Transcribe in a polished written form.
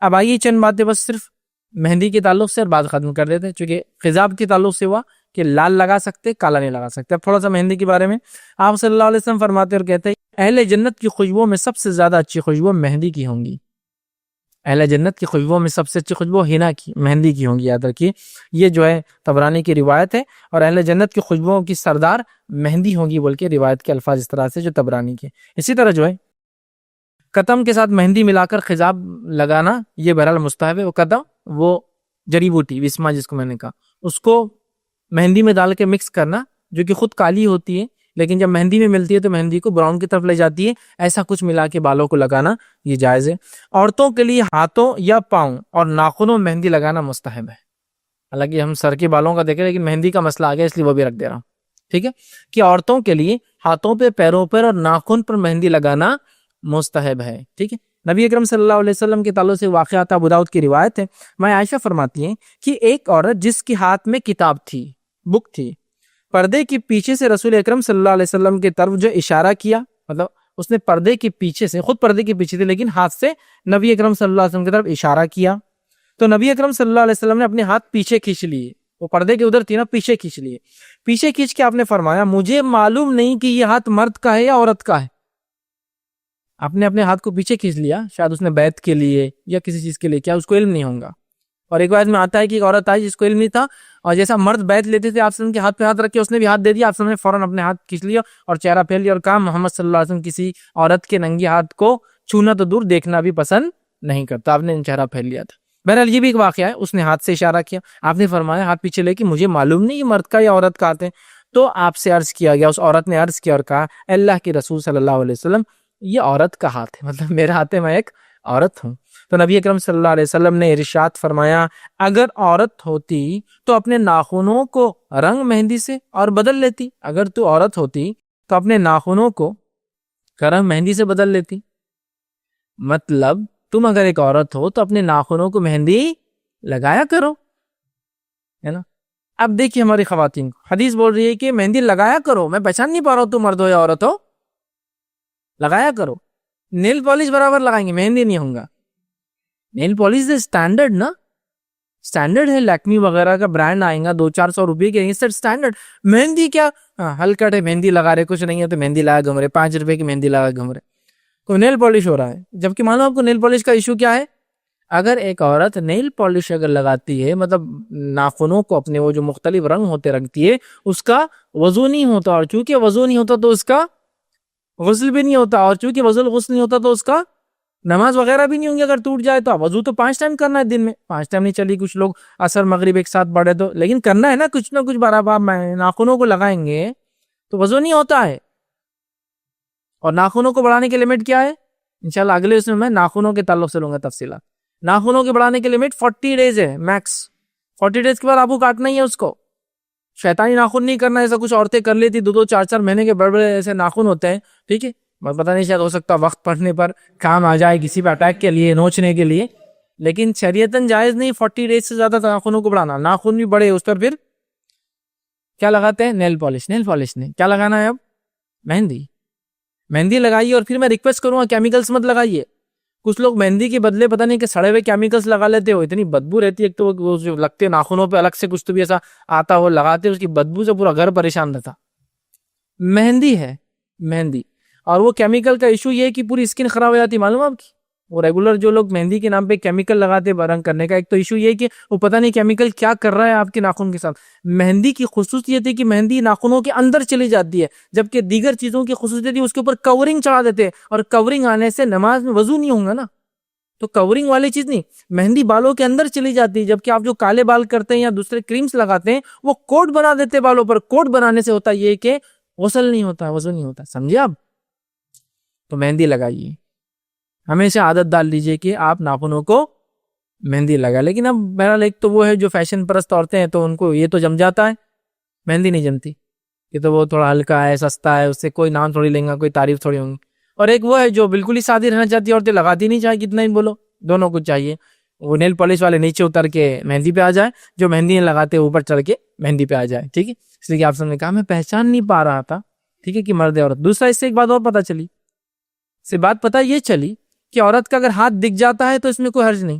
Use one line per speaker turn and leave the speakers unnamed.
اب آئیے چند باتیں بس صرف مہندی کے تعلق سے اور بات ختم کر دیتے ہیں، چونکہ خضاب کے تعلق سے ہوا کہ لال لگا سکتے، کالا نہیں لگا سکتے۔ اب تھوڑا سا مہندی کے بارے میں آپ صلی اللہ علیہ وسلم فرماتے اور کہتے ہیں اہل جنت کی خوشبو میں سب سے زیادہ اچھی خوشبو مہندی کی ہوں گی۔ اہل جنت کی خوشبو میں سب سے اچھی خوشبو ہینا کی، مہندی کی ہوں گی، یاد رکھیے یہ جو ہے طبرانی کی روایت ہے، اور اہل جنت کی خوشبوؤں کی سردار مہندی ہوگی بول کے روایت کے الفاظ اس طرح سے جو طبرانی کے۔ اسی طرح جو ہے قدم کے ساتھ مہندی ملا کر خضاب لگانا یہ بہرحال مستحب ہے۔ وہ قدم، وہ جڑی بوٹی وسما جس کو میں نے کہا، اس کو مہندی میں ڈال کے مکس کرنا، جو کہ خود کالی ہوتی ہے لیکن جب مہندی میں ملتی ہے تو مہندی کو براؤن کی طرف لے جاتی ہے، ایسا کچھ ملا کے بالوں کو لگانا یہ جائز ہے۔ عورتوں کے لیے ہاتھوں یا پاؤں اور ناخنوں میں مہندی لگانا مستحب ہے۔ حالانکہ ہم سر کے بالوں کا دیکھیں لیکن مہندی کا مسئلہ آ گیا اس لیے وہ بھی رکھ دے رہا ہوں، ٹھیک ہے، کہ عورتوں کے لیے ہاتھوں پہ، پیروں پر اور ناخن پر مہندی لگانا مستحب ہے، ٹھیک ہے۔ نبی اکرم صلی اللہ علیہ وسلم کے تعلق سے واقعات ابو داؤد کی روایت ہے، میں عائشہ فرماتی ہیں کہ ایک عورت جس کے ہاتھ میں کتاب تھی، بک تھی، پردے کے پیچھے سے رسول اکرم صلی اللہ علیہ وسلم کی طرف جو اشارہ کیا، مطلب اس نے پردے کے پیچھے سے، خود پردے کے پیچھے تھی لیکن ہاتھ سے نبی اکرم صلی اللہ علیہ وسلم کی طرف اشارہ کیا، تو نبی اکرم صلی اللہ علیہ وسلم نے اپنے ہاتھ پیچھے کھینچ لیے، وہ پردے کے ادھر تھی نا، پیچھے کھینچ لیے، پیچھے کھینچ کے آپ نے فرمایا مجھے معلوم نہیں کہ یہ ہاتھ مرد کا ہے یا عورت کا ہے۔ آپ نے اپنے ہاتھ کو پیچھے کھینچ لیا، شاید اس نے بیعت کے لیے یا کسی چیز کے لیے کیا، اس کو علم نہیں ہوگا۔ اور ایک بات میں آتا ہے کہ ایک عورت آئی جس کو علم نہیں تھا، اور جیسا مرد بیعت لیتے تھے آپ سے ان کے ہاتھ پہ ہاتھ رکھ کے اس نے بھی ہاتھ دے دیا، آپ سے نے فوراً اپنے ہاتھ کھینچ لیا اور چہرہ پھیر لیا اور کہا محمد صلی اللہ علیہ وسلم کسی عورت کے ننگے ہاتھ کو چھونا تو دور دیکھنا بھی پسند نہیں کرتا، آپ نے چہرہ پھیر لیا تھا۔ بہرحال یہ بھی ایک واقعہ ہے، اس نے ہاتھ سے اشارہ کیا، آپ نے فرمایا ہاتھ پیچھے لے کے مجھے معلوم نہیں یہ مرد کا یا عورت کا ہاتھ ہے، تو آپ سے عرض کیا گیا، اس عورت نے عرض کیا اور کہا اللہ کے رسول صلی اللہ علیہ وسلم یہ عورت کا ہاتھ ہے، مطلب میرا ہاتھ ہے، میں ایک عورت ہوں۔ تو نبی اکرم صلی اللہ علیہ وسلم نے ارشاد فرمایا اگر عورت ہوتی تو اپنے ناخنوں کو رنگ مہندی سے اور بدل لیتی، اگر تو عورت ہوتی تو اپنے ناخنوں کو رنگ مہندی سے بدل لیتی، مطلب تم اگر ایک عورت ہو تو اپنے ناخنوں کو مہندی لگایا کرو، ہے نا۔ اب دیکھیے ہماری خواتین کو حدیث بول رہی ہے کہ مہندی لگایا کرو، میں پہچان نہیں پا رہا ہوں تم مرد ہو یا عورت ہو، لگایا کرو۔ نیل پالش برابر لگائیں گے، مہندی نہیں ہوگا۔ نیل پالش اسٹینڈرڈ نا، اسٹینڈرڈ ہے، لیکمی وغیرہ کا برانڈ آئیں گا 200-400 روپے کے، اسٹینڈرڈ۔ مہندی کیا ہلکٹ ہے، مہندی لگا رہے، کچھ نہیں ہے تو مہندی لگا گھوم رہے، 5 روپے کی مہندی لگا گھوم رہے، کوئی نیل پالش ہو رہا ہے۔ جبکہ معلوم آپ کو نیل پالش کا ایشو کیا ہے، اگر ایک عورت نیل پالش اگر لگاتی ہے، مطلب ناخنوں کو اپنے وہ جو مختلف رنگ ہوتے رکھتی ہے، اس کا وضو نہیں ہوتا، اور چونکہ وضو نہیں ہوتا تو اس کا غسل بھی نہیں ہوتا، اور چونکہ غسل نہیں ہوتا تو اس کا نماز وغیرہ بھی نہیں ہوں گی۔ اگر ٹوٹ جائے تو وضو تو 5 ٹائم کرنا ہے دن میں، 5 ٹائم نہیں چلی، کچھ لوگ عصر مغرب ایک ساتھ پڑھے تو، لیکن کرنا ہے نا کچھ نہ کچھ برابر۔ ناخنوں کو لگائیں گے تو وضو نہیں ہوتا ہے۔ اور ناخنوں کو بڑھانے کی لمٹ کیا ہے، انشاءاللہ اگلے اس میں ناخنوں کے تعلق سے لوں گا تفصیلات۔ ناخنوں کے بڑھانے کی لمٹ 40 ڈیز ہے میکس، 40 ڈیز کے بعد آپ کو کاٹنا ہی ہے اس کو، شیطانی ناخن نہیں کرنا، ایسا کچھ عورتیں کر لیتی 2-4 مہینے کے بڑے بڑے ایسے ناخن ہوتے ہیں، ٹھیک ہے، پتہ نہیں شاید ہو سکتا وقت پڑنے پر کام آ جائے کسی پہ اٹیک کے لیے، نوچنے کے لیے، لیکن شریعتاً جائز نہیں 40 ڈیز سے زیادہ ناخنوں کو بڑھانا۔ ناخن بھی بڑے اس پر پھر کیا لگاتے ہیں، نیل پالش نہیں، کیا لگانا ہے اب، مہندی لگائیے۔ اور پھر میں ریکویسٹ کروں گا کیمیکلز مت لگائیے، کچھ لوگ مہندی کے بدلے پتہ نہیں کہ سڑے ہوئے کیمیکلز لگا لیتے ہو، اتنی بدبو رہتی ہے، ایک تو وہ جو لگتے ناخنوں پہ الگ سے کچھ تو بھی ایسا آتا ہو لگاتے، اس کی بدبو سے پورا گھر پریشان رہتا۔ مہندی ہے، مہندی، اور وہ کیمیکل کا ایشو یہ ہے کہ پوری اسکن خراب ہو جاتی، معلوم آپ کی۔ وہ ریگولر جو لوگ مہندی کے نام پہ کیمیکل لگاتے رنگ کرنے کا، ایک تو ایشو یہ ہے کہ وہ پتہ نہیں کیمیکل کیا کر رہا ہے آپ کے ناخن کے ساتھ۔ مہندی کی خصوصیت ہے کہ مہندی ناخنوں کے اندر چلی جاتی ہے، جبکہ دیگر چیزوں کی خصوصیت ہے اس کے اوپر کورنگ چڑھا دیتے ہیں، اور کورنگ آنے سے نماز میں وضو نہیں ہوگا نا، تو کورنگ والی چیز نہیں، مہندی بالوں کے اندر چلی جاتی ہے۔ جبکہ آپ جو کالے بال کرتے ہیں یا دوسرے کریمز لگاتے ہیں وہ کوٹ بنا دیتے ہیں بالوں پر، کوٹ بنانے سے ہوتا یہ کہ غسل نہیں ہوتا، وضو نہیں ہوتا، سمجھے آپ۔ تو مہندی لگائیے، ہمیشہ عادت ڈال لیجئے کہ آپ ناخنوں کو مہندی لگا۔ لیکن اب بہرحال ایک تو وہ ہے جو فیشن پرست عورتیں ہیں تو ان کو یہ تو جم جاتا ہے، مہندی نہیں جمتی، یہ تو وہ تھوڑا ہلکا ہے، سستا ہے، اس سے کوئی نام تھوڑی لیں گا، کوئی تعریف تھوڑی ہوں گی۔ اور ایک وہ ہے جو بالکل ہی سادی رہنا چاہتی ہے، عورتیں لگاتی نہیں، چاہے کتنا ہی بولو، دونوں کچھ چاہیے۔ وہ نیل پالش والے نیچے اتر کے مہندی پہ آ جائے، جو مہندی نہیں لگاتے اوپر چڑھ کے مہندی پہ آ جائے، ٹھیک ہے۔ اس لیے کہ آپ سب نے کہا میں پہچان نہیں پا رہا تھا، ٹھیک ہے، کہ مرد ہے عورت۔ دوسرا اس سے ایک بات اور پتہ چلی، سے بات پتہ یہ چلی کہ عورت کا اگر ہاتھ دکھ جاتا ہے تو اس میں کوئی حرج نہیں،